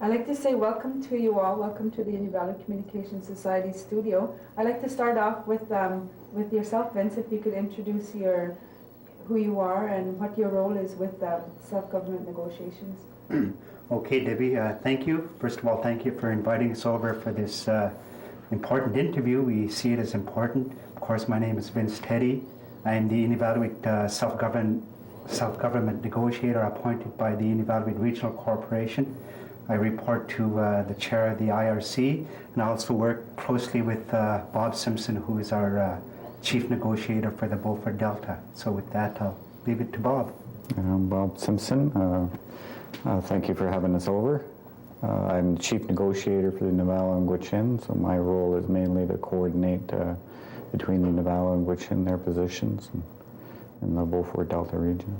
I'd like to say welcome to you all. Welcome to the Inuvialuit Communication Society studio. I'd like to start off with yourself, Vince, if you could introduce who you are and what your role is with self-government negotiations. Okay, Debbie, thank you. First of all, thank you for inviting us over for this important interview. We see it as important. Of course, my name is Vince Teddy. I am the Inuvialuit self-government negotiator appointed by the Inuvialuit Regional Corporation. I report to the chair of the IRC, and I also work closely with Bob Simpson, who is our chief negotiator for the Beaufort Delta. So with that, I'll leave it to Bob. I'm Bob Simpson. Thank you for having us over. I'm the chief negotiator for the Navajo and Gwich'in, so my role is mainly to coordinate between the Navajo and Gwich'in, their positions in the Beaufort Delta region.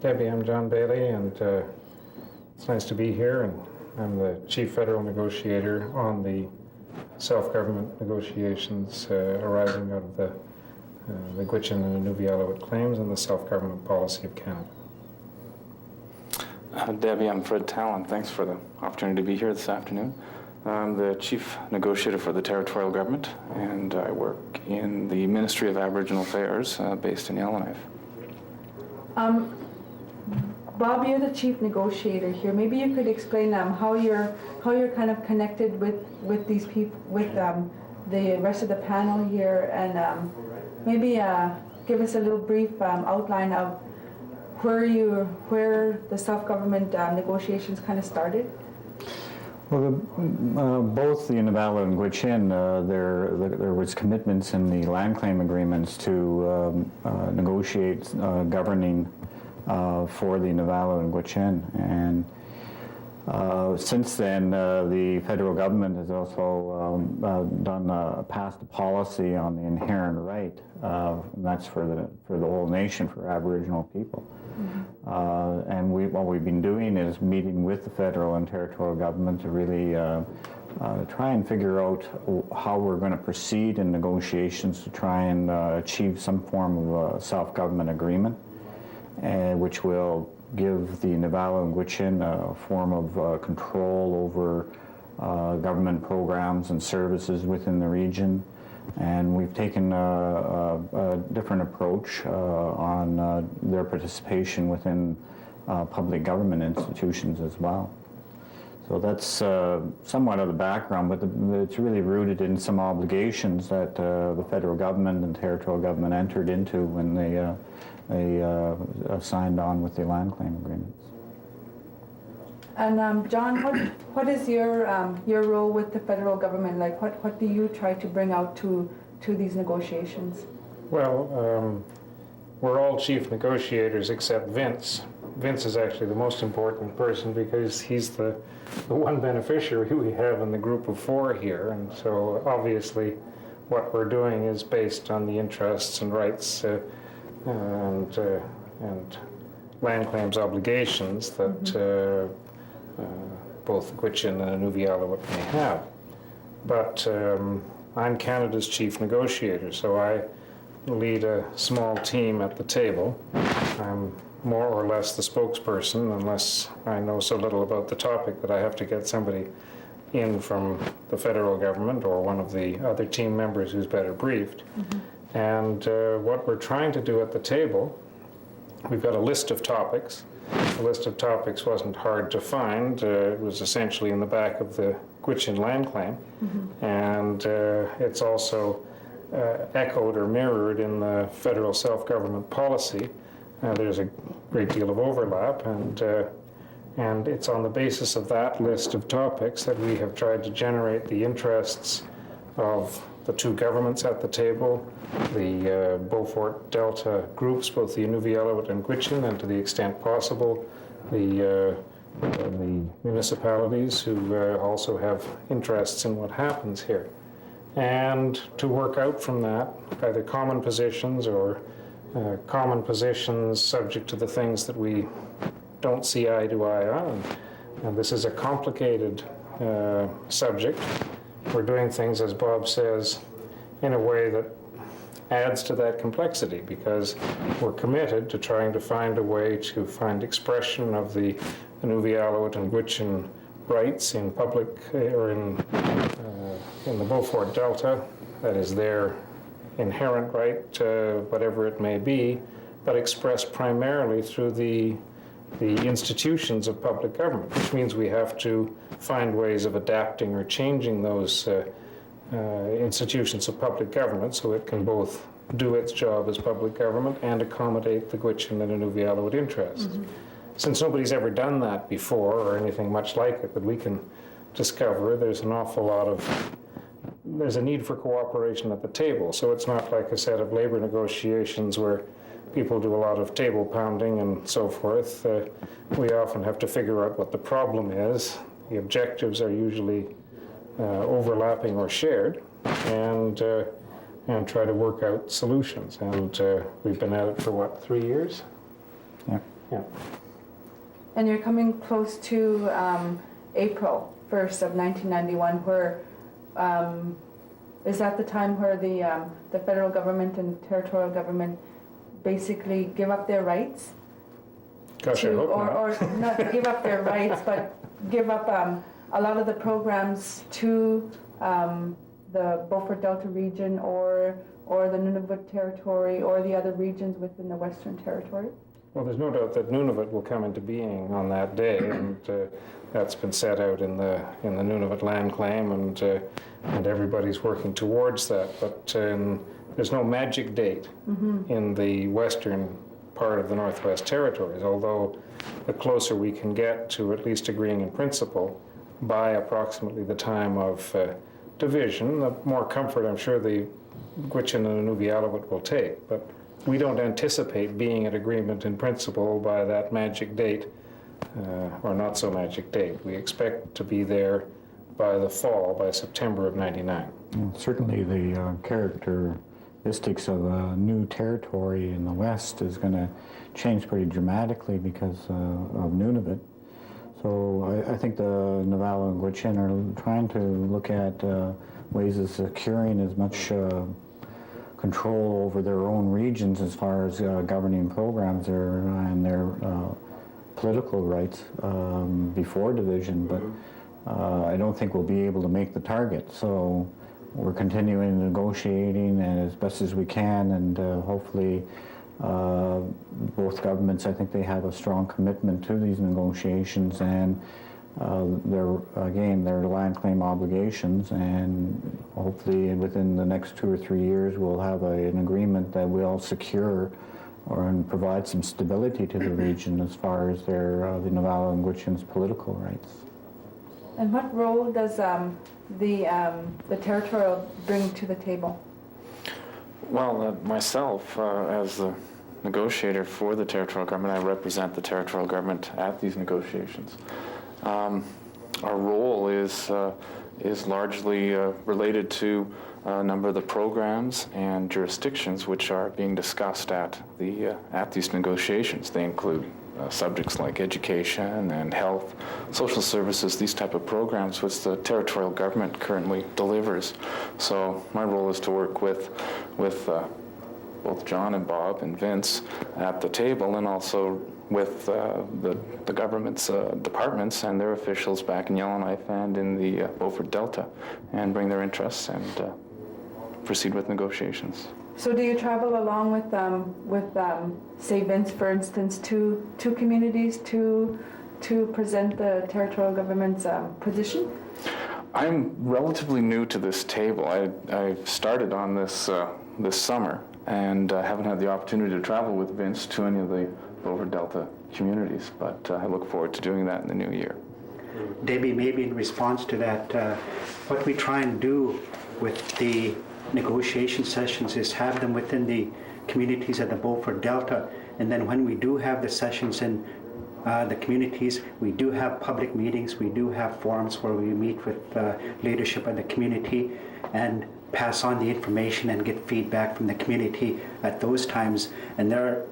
Debbie, I'm John Bailey, and it's nice to be here, and I'm the chief federal negotiator on the self-government negotiations arising out of the Gwich'in and Inuvialuit claims and the self-government policy of Canada. Debbie, I'm Fred Talon. Thanks for the opportunity to be here this afternoon. I'm the chief negotiator for the territorial government, and I work in the Ministry of Aboriginal Affairs based in Yellowknife. Bob, you're the chief negotiator here. Maybe you could explain how you're kind of connected with these people, with the rest of the panel here, and maybe give us a little brief outline of where the self-government negotiations kind of started. Well, both the Navajo and Gwich'in, there was commitments in the land claim agreements to negotiate governing for the Navajo and Gwich'in, and since then the federal government has also passed a policy on the inherent right, and that's for the whole nation, for Aboriginal people. Mm-hmm. And what we've been doing is meeting with the federal and territorial government to really try and figure out how we're going to proceed in negotiations to try and achieve some form of a self-government agreement, which will give the Navajo and Gwich'in a form of control over government programs and services within the region. And we've taken a different approach on their participation within public government institutions as well. So that's somewhat of the background, but it's really rooted in some obligations that the federal government and territorial government entered into when they signed on with the land claim agreements. And John, what is your role with the federal government? Like, what do you try to bring out to these negotiations? Well, we're all chief negotiators except Vince. Vince is actually the most important person because he's the one beneficiary we have in the group of four here, and so obviously what we're doing is based on the interests and rights and land claims obligations that both Gwich'in and Inuvialuit may have. But I'm Canada's chief negotiator, so I lead a small team at the table. I'm more or less the spokesperson, unless I know so little about the topic that I have to get somebody in from the federal government or one of the other team members who's better briefed. Mm-hmm. And what we're trying to do at the table, we've got a list of topics. The list of topics wasn't hard to find. It was essentially in the back of the Gwich'in land claim. Mm-hmm. And it's also echoed or mirrored in the federal self-government policy. There's a great deal of overlap, and it's on the basis of that list of topics that we have tried to generate the interests of the two governments at the table, the Beaufort Delta groups, both the Inuvialuit and Gwich'in, and to the extent possible, the the municipalities who also have interests in what happens here. And to work out from that, either common positions or common positions subject to the things that we don't see eye to eye on. And this is a complicated subject. We're doing things, as Bob says, in a way that adds to that complexity, because we're committed to trying to find a way to find expression of the Inuvialuit and Gwich'in rights in public or in the Beaufort Delta. That is their inherent right, whatever it may be, but expressed primarily through the institutions of public government, which means we have to find ways of adapting or changing those institutions of public government so it can both do its job as public government and accommodate the Gwich'in and Inuvialuit interests. Mm-hmm. Since nobody's ever done that before, or anything much like it that we can discover, there's an awful lot of, there's a need for cooperation at the table. So it's not like a set of labor negotiations where people do a lot of table pounding and so forth. We often have to figure out what the problem is. The objectives are usually overlapping or shared, and try to work out solutions. And we've been at it for what, 3 years? Yeah. Yeah. And you're coming close to April 1st of 1991, where is that the time where the federal government and territorial government basically give up their rights? Gosh, I hope not. Or not give up their rights, but give up a lot of the programs to the Beaufort Delta region or the Nunavut territory or the other regions within the Western Territory? Well, there's no doubt that Nunavut will come into being on that day, and that's been set out in the Nunavut land claim, and everybody's working towards that. But there's no magic date in the western part of the Northwest Territories, although the closer we can get to at least agreeing in principle by approximately the time of division, the more comfort I'm sure the Gwich'in and Inuvialuit will take. But we don't anticipate being at agreement in principle by that magic date, or not so magic date. We expect to be there by the fall, by September of '99. Certainly the characteristics of a new territory in the West is going to change pretty dramatically because of Nunavut. So I think the Navajo and Gwich'in are trying to look at ways of securing as much control over their own regions as far as governing programs and their political rights before division, but I don't think we'll be able to make the target. So we're continuing negotiating as best as we can, and hopefully both governments, I think they have a strong commitment to these negotiations and their land claim obligations, and hopefully within the next 2 or 3 years we'll have an agreement that will secure and provide some stability to the region as far as the Navajo and Gwich'in's political rights. And what role does the territorial bring to the table? Well, myself, as the negotiator for the territorial government, I represent the territorial government at these negotiations. Our role is largely related to a number of the programs and jurisdictions which are being discussed at these negotiations. They include subjects like education and health, social services, these type of programs which the territorial government currently delivers. So my role is to work with both John and Bob and Vince at the table, and also with the government's departments and their officials back in Yellowknife and in the Beaufort Delta, and bring their interests and proceed with negotiations. So do you travel along with say Vince, for instance, to communities to present the territorial government's position? I'm relatively new to this table. I started on this summer, and haven't had the opportunity to travel with Vince to any of the Beaufort Delta communities, but I look forward to doing that in the new year. Debbie, maybe in response to that, what we try and do with the negotiation sessions is have them within the communities of the Beaufort Delta, and then when we do have the sessions in the communities. We do have public meetings. We do have forums where we meet with leadership of the community and pass on the information and get feedback from the community at those times. And there,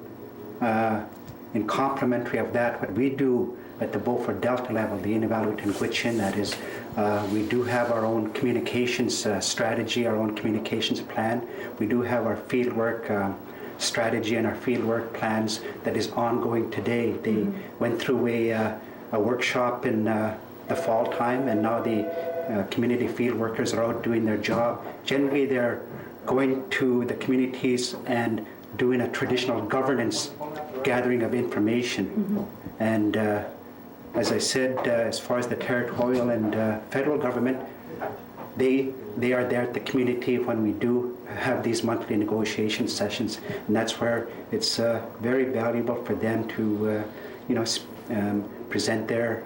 in complementary of that, what we do at the Beaufort Delta level, the Inuvialuit and Gwich'in, that is, we do have our own communications strategy, our own communications plan. We do have our fieldwork strategy and our fieldwork plans that is ongoing today. They went through a workshop in the fall time, and now the community field workers are out doing their job. Generally, they're going to the communities and doing a traditional governance gathering of information. And as I said, as far as the territorial and federal government, they are there at the community when we do have these monthly negotiation sessions, and that's where it's very valuable for them to, present their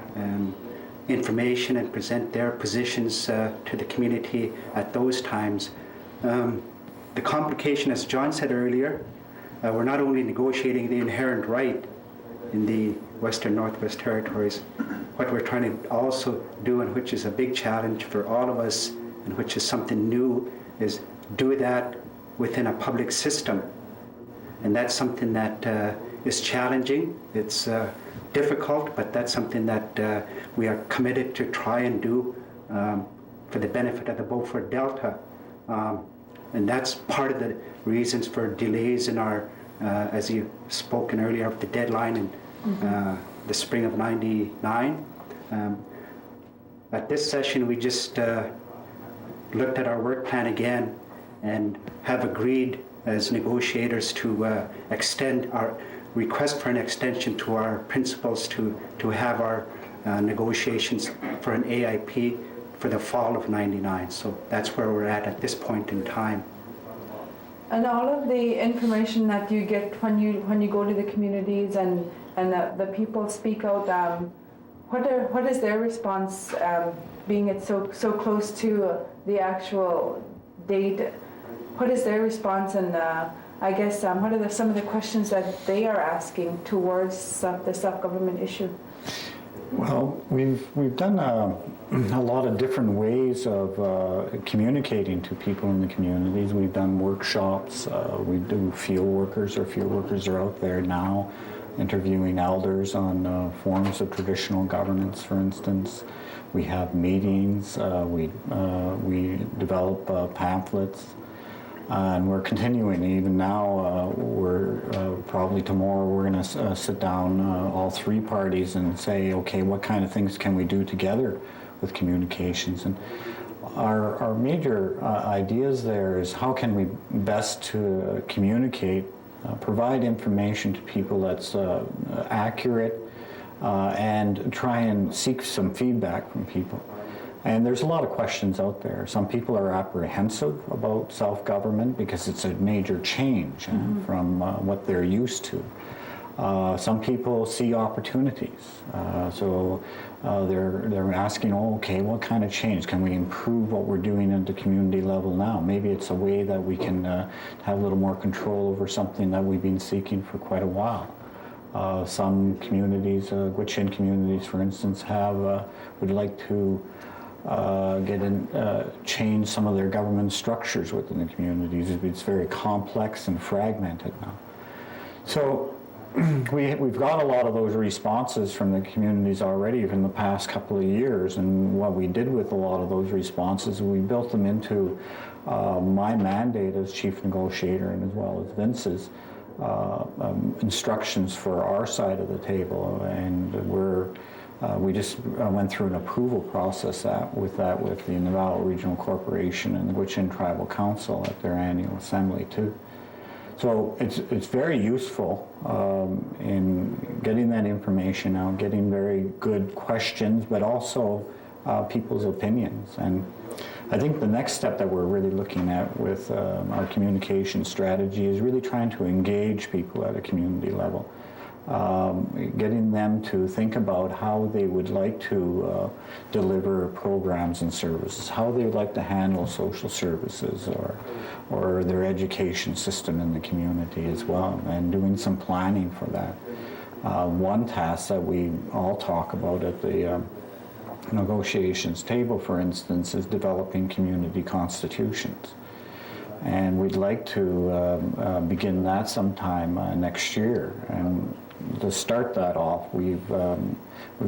information and present their positions to the community at those times. The complication, as John said earlier, we're not only negotiating the inherent right in the Western Northwest Territories, what we're trying to also do, and which is a big challenge for all of us, and which is something new, is do that within a public system. And that's something that is challenging. It's difficult, but that's something that we are committed to try and do for the benefit of the Beaufort Delta. And that's part of the reasons for delays in our, as you've spoken earlier, of the deadline in the spring of '99. At this session, we just looked at our work plan again and have agreed as negotiators to extend our request for an extension to our principals to have our negotiations for an AIP for the fall of '99. So that's where we're at this point in time. And all of the information that you get when you go to the communities and the people speak out, what is their response, being it so close to the actual date? What is their response, and I guess what are some of the questions that they are asking towards the self-government issue? Well, we've done a lot of different ways of communicating to people in the communities. We've done workshops. We do field workers. Our field workers are out there now interviewing elders on forms of traditional governance, for instance. We have meetings. We develop pamphlets. And we're continuing. Even now, we're probably tomorrow we're going to sit down, all three parties, and say, okay, what kind of things can we do together with communications? And our major ideas there is how can we best communicate, provide information to people that's accurate, and try and seek some feedback from people. And there's a lot of questions out there. Some people are apprehensive about self-government because it's a major change from what they're used to. Some people see opportunities. So they're asking, oh, okay, what kind of change? Can we improve what we're doing at the community level now? Maybe it's a way that we can have a little more control over something that we've been seeking for quite a while. Some communities, Gwich'in communities, for instance, would like to change some of their government structures within the communities. It's very complex and fragmented now. So we've got a lot of those responses from the communities already from the past couple of years, and what we did with a lot of those responses, we built them into my mandate as chief negotiator, and as well as Vince's instructions for our side of the table. And we just went through an approval process with the Inuvialuit Regional Corporation and the Gwich'in Tribal Council at their annual assembly too. So it's very useful in getting that information out, getting very good questions, but also people's opinions. And I think the next step that we're really looking at with our communication strategy is really trying to engage people at a community level. Getting them to think about how they would like to deliver programs and services, how they would like to handle social services or their education system in the community as well, and doing some planning for that. One task that we all talk about at the negotiations table, for instance, is developing community constitutions. And we'd like to begin that sometime next year. And to start that off, we've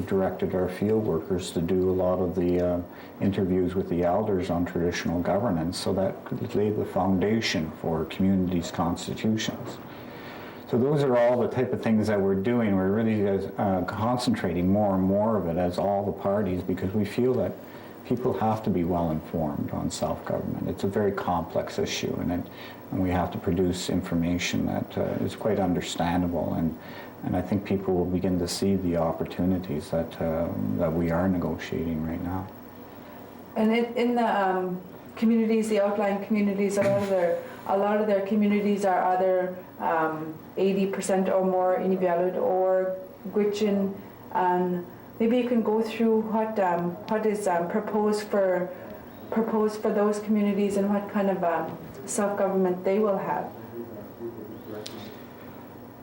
directed our field workers to do a lot of the interviews with the elders on traditional governance, so that could lay the foundation for communities' constitutions. So those are all the type of things that we're doing. We're really concentrating more and more of it as all the parties, because we feel that people have to be well informed on self-government. It's a very complex issue, and we have to produce information that is quite understandable, and I think people will begin to see the opportunities that we are negotiating right now. And in the communities, the outlying communities, a lot of their communities are either 80% or more Inuvialuit or Gwich'in, and maybe you can go through what is proposed for those communities and what kind of self-government they will have.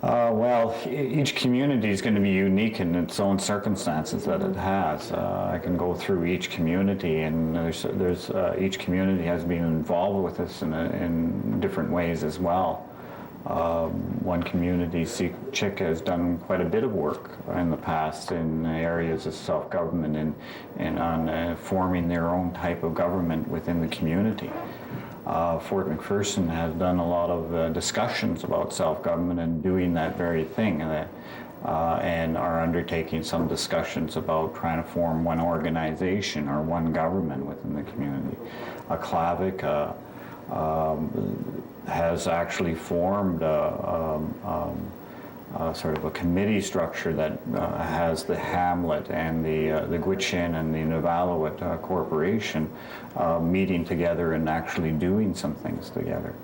Well, each community is going to be unique in its own circumstances that it has. I can go through each community, and there's each community has been involved with us in different ways as well. One community, Chick, has done quite a bit of work in the past in areas of self-government and on forming their own type of government within the community. Fort McPherson has done a lot of discussions about self-government and doing that very thing, and are undertaking some discussions about trying to form one organization or one government within the community. Klavik has actually formed sort of a committee structure that has the Hamlet and the Gwich'in and the Inuvialuit Corporation meeting together and actually doing some things together.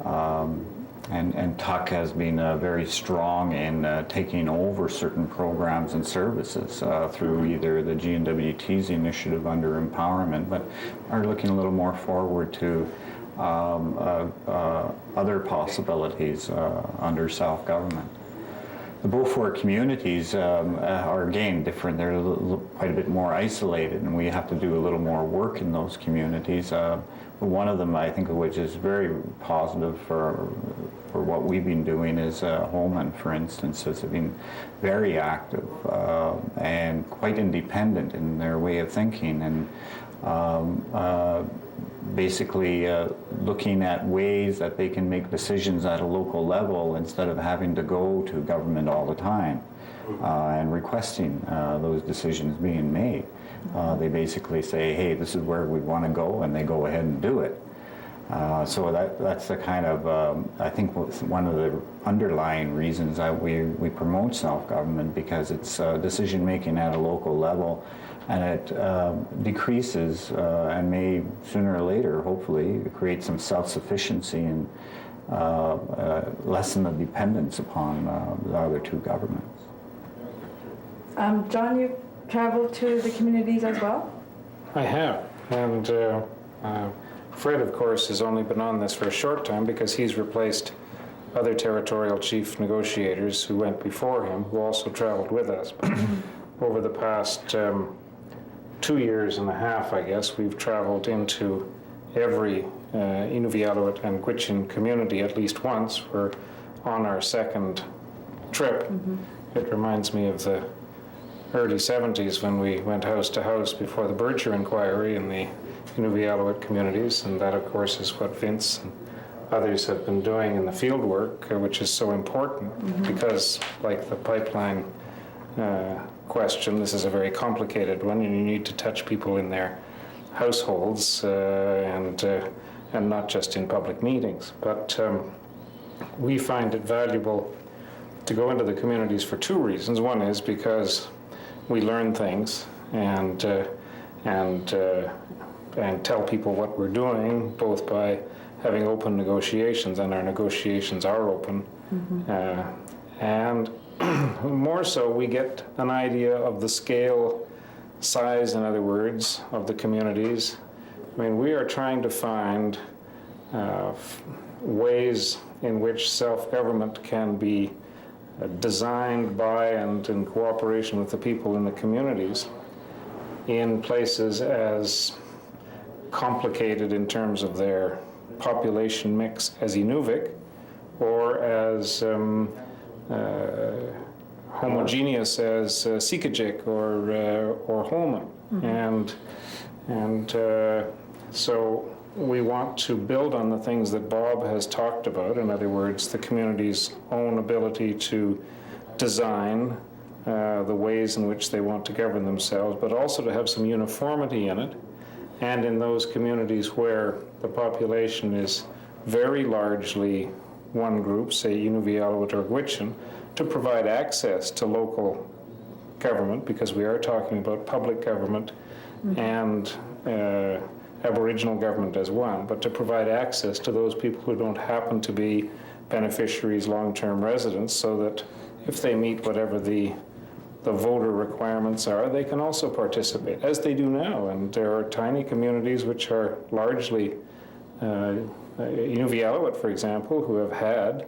And Tuck has been very strong in taking over certain programs and services through either the GNWT's initiative under empowerment, but are looking a little more forward to other possibilities under self-government. The Beaufort communities are again different. They're quite a bit more isolated, and we have to do a little more work in those communities. One of them, I think, which is very positive for what we've been doing, is Holman, for instance, has been very active and quite independent in their way of thinking, and basically looking at ways that they can make decisions at a local level instead of having to go to government all the time and requesting those decisions being made. They basically say, hey, this is where we want to go, and they go ahead and do it. So that's the kind of, I think, one of the underlying reasons that we promote self-government, because it's decision-making at a local level, and it decreases and may sooner or later, hopefully, create some self-sufficiency and lessen the dependence upon the other two governments. John, you've traveled to the communities as well? I have, and Fred, of course, has only been on this for a short time because he's replaced other territorial chief negotiators who went before him, who also traveled with us. But over the past 2 years and a half, I guess, we've traveled into every Inuvialuit and Gwich'in community at least once. We're on our second trip. It reminds me of the early 70s when we went house to house before the Berger inquiry in the Inuvialuit communities, and that, of course, is what Vince and others have been doing in the field work, which is so important because, like the pipeline question, this is a very complicated one, and you need to touch people in their households and not just in public meetings. But we find it valuable to go into the communities for two reasons. One is because we learn things and tell people what we're doing, both by having open negotiations, and our negotiations are open, and more so, we get an idea of the scale, size, in other words, of the communities. I mean, we are trying to find ways in which self-government can be designed by and in cooperation with the people in the communities in places as complicated in terms of their population mix as Inuvik or as homogeneous as Sikajik or Holman. And so we want to build on the things that Bob has talked about. In other words, the community's own ability to design the ways in which they want to govern themselves, but also to have some uniformity in it. And in those communities where the population is very largely one group, say Inuvialuit or Gwich'in, to provide access to local government, because we are talking about public government and Aboriginal government as one, but to provide access to those people who don't happen to be beneficiaries, long-term residents, so that if they meet whatever the voter requirements are, they can also participate, as they do now. And there are tiny communities which are largely, Inuvialuit, for example, who have had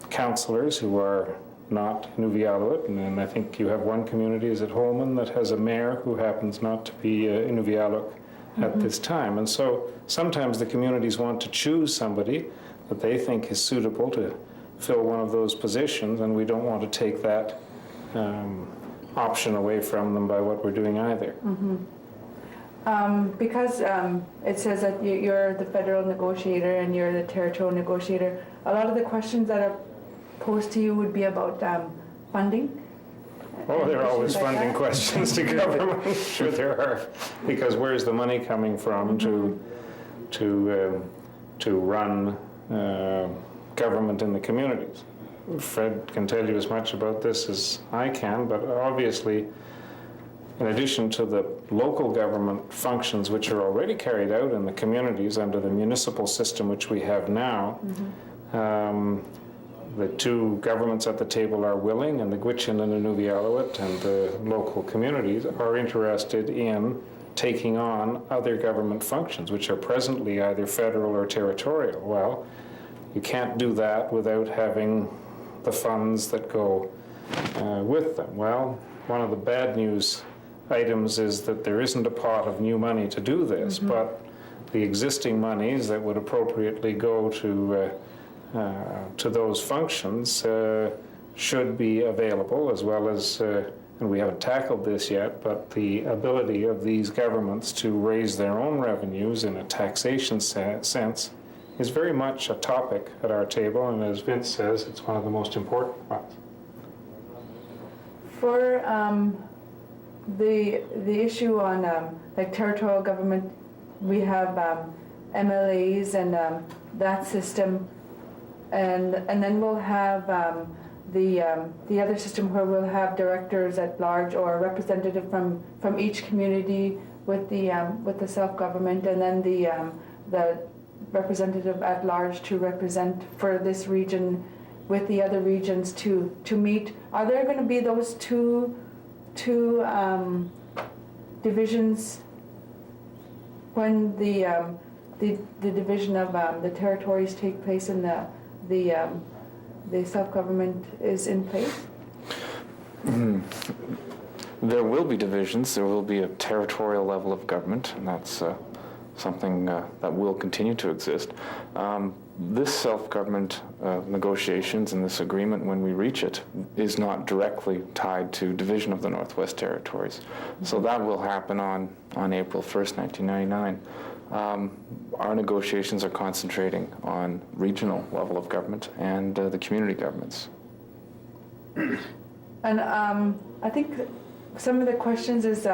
councillors who are not Inuvialuit, and then I think you have one community, is at Holman, that has a mayor who happens not to be Inuvialuit at this time. And so sometimes the communities want to choose somebody that they think is suitable to fill one of those positions, and we don't want to take that option away from them by what we're doing either. Because it says that you're the federal negotiator and you're the territorial negotiator, a lot of the questions that are posed to you would be about funding. Oh, there are always like funding that? questions to government. Sure there are, because where's the money coming from to run government in the communities? Fred can tell you as much about this as I can, but obviously, in addition to the local government functions which are already carried out in the communities under the municipal system which we have now, the two governments at the table are willing, and the Gwich'in and Inuvialuit and the local communities are interested in taking on other government functions, which are presently either federal or territorial. Well, you can't do that without having the funds that go with them. Well, one of the bad news items is that there isn't a pot of new money to do this, but the existing monies that would appropriately go to those functions should be available, as well as, and we haven't tackled this yet, but the ability of these governments to raise their own revenues in a taxation sense is very much a topic at our table, and as Vince says, it's one of the most important ones. For the issue on like territorial government, we have MLAs and that system, and then we'll have the other system where we'll have directors at large or a representative from each community with the self-government, and then the representative at large to represent for this region with the other regions to meet. Are there going to be those two divisions when the division of the territories take place and the self-government is in place? There will be divisions. There will be a territorial level of government, and that's something that will continue to exist. This self-government negotiations and this agreement, when we reach it, is not directly tied to division of the Northwest Territories. So that will happen on April 1st, 1999. Our negotiations are concentrating on regional level of government and the community governments. And I think some of the questions is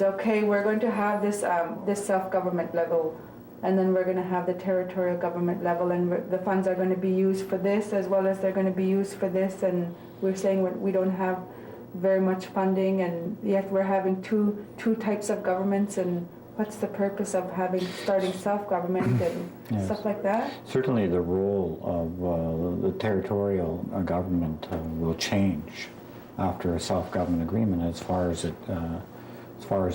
okay, we're going to have this self-government level, and then we're going to have the territorial government level, and the funds are going to be used for this as well as they're going to be used for this, and we're saying we don't have very much funding, and yet we're having two types of governments, and what's the purpose of starting self-government and Yes. stuff like that? Certainly the role of the territorial government will change after a self-government agreement as far as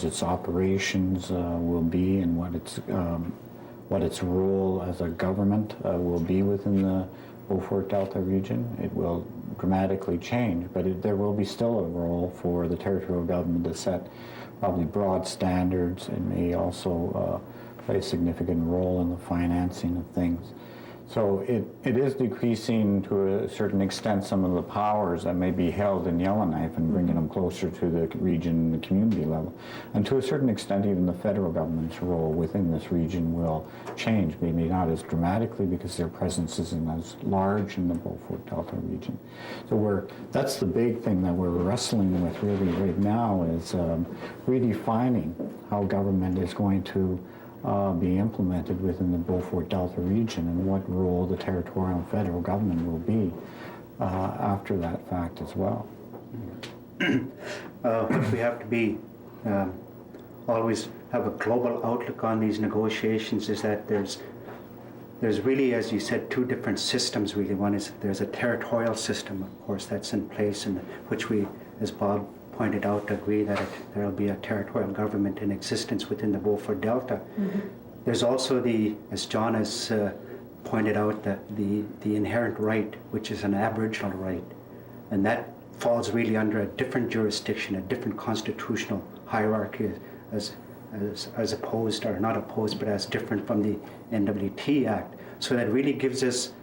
its operations will be, and what its role as a government will be within the Beaufort Delta region. It will dramatically change, but there will be still a role for the territorial government to set probably broad standards. It may also play a significant role in the financing of things. So it is decreasing to a certain extent some of the powers that may be held in Yellowknife and bringing them closer to the region, the community level. And to a certain extent, even the federal government's role within this region will change, maybe not as dramatically because their presence isn't as large in the Beaufort Delta region. So that's the big thing that we're wrestling with really right now is redefining how government is going to be implemented within the Beaufort Delta region and what role the territorial and federal government will be after that fact as well. We have to be always have a global outlook on these negotiations. Is that there's really, as you said, two different systems really. One is there's a territorial system, of course, that's in place, and which we, as Bob pointed out, agree that there will be a territorial government in existence within the Beaufort Delta. Mm-hmm. There's also as John has pointed out, that the inherent right, which is an Aboriginal right, and that falls really under a different jurisdiction, a different constitutional hierarchy, as opposed, or not opposed, but as different from the NWT Act. So that really gives us,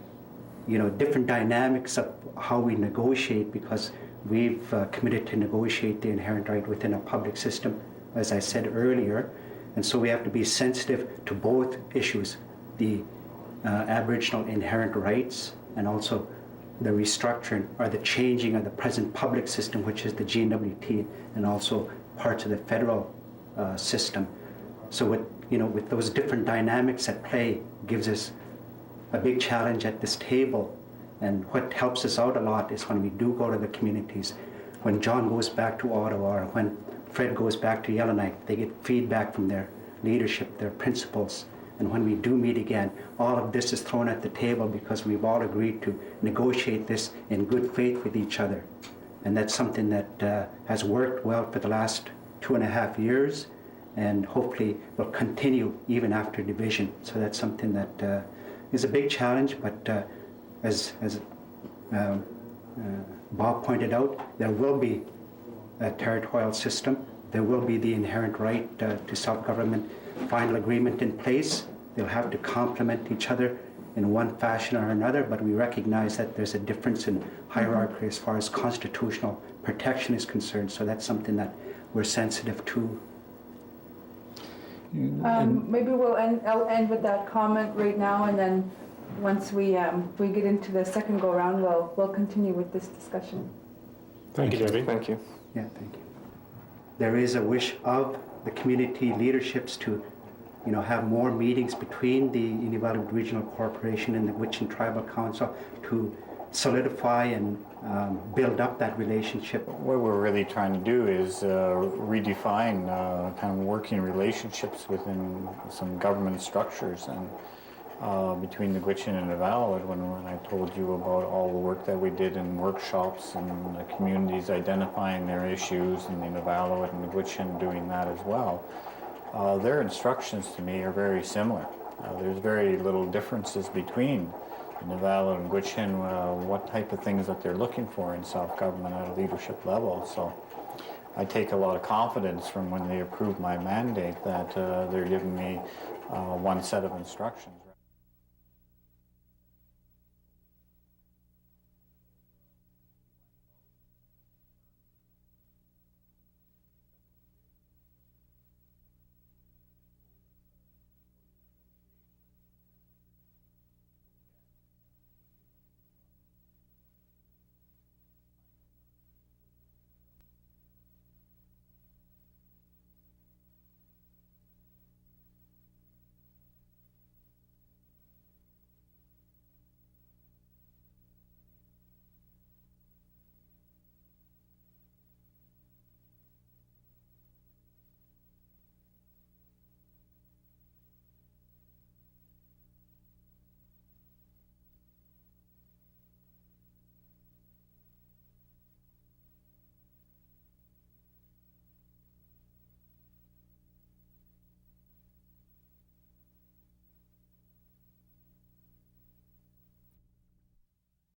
different dynamics of how we negotiate, because we've committed to negotiate the inherent right within a public system, as I said earlier. And so we have to be sensitive to both issues, the Aboriginal inherent rights and also the restructuring or the changing of the present public system, which is the GNWT, and also parts of the federal system. So with those different dynamics at play gives us a big challenge at this table. And what helps us out a lot is when we do go to the communities, when John goes back to Ottawa, or when Fred goes back to Yellowknife, they get feedback from their leadership, their principals. And when we do meet again, all of this is thrown at the table because we've all agreed to negotiate this in good faith with each other. And that's something that has worked well for the last 2.5 years, and hopefully will continue even after division. So that's something that is a big challenge, but as Bob pointed out, there will be a territorial system. There will be the inherent right to self-government final agreement in place. They'll have to complement each other in one fashion or another, but we recognize that there's a difference in hierarchy as far as constitutional protection is concerned. So that's something that we're sensitive to. Maybe I'll end with that comment right now, and then once we get into the second go round, we'll continue with this discussion. Thank you, Debbie. Thank you. Yeah, thank you. There is a wish of the community leaderships to, have more meetings between the Inuvialuit Regional Corporation and the Gwich'in Tribal Council to solidify and build up that relationship. What we're really trying to do is redefine kind of working relationships within some government structures, and between the Gwich'in and Inuvialuit, when I told you about all the work that we did in workshops and the communities identifying their issues, and the Inuvialuit and the Gwich'in doing that as well, their instructions to me are very similar. There's very little differences between Inuvialuit and Gwich'in, what type of things that they're looking for in self-government at a leadership level. So I take a lot of confidence from when they approved my mandate that they're giving me one set of instructions.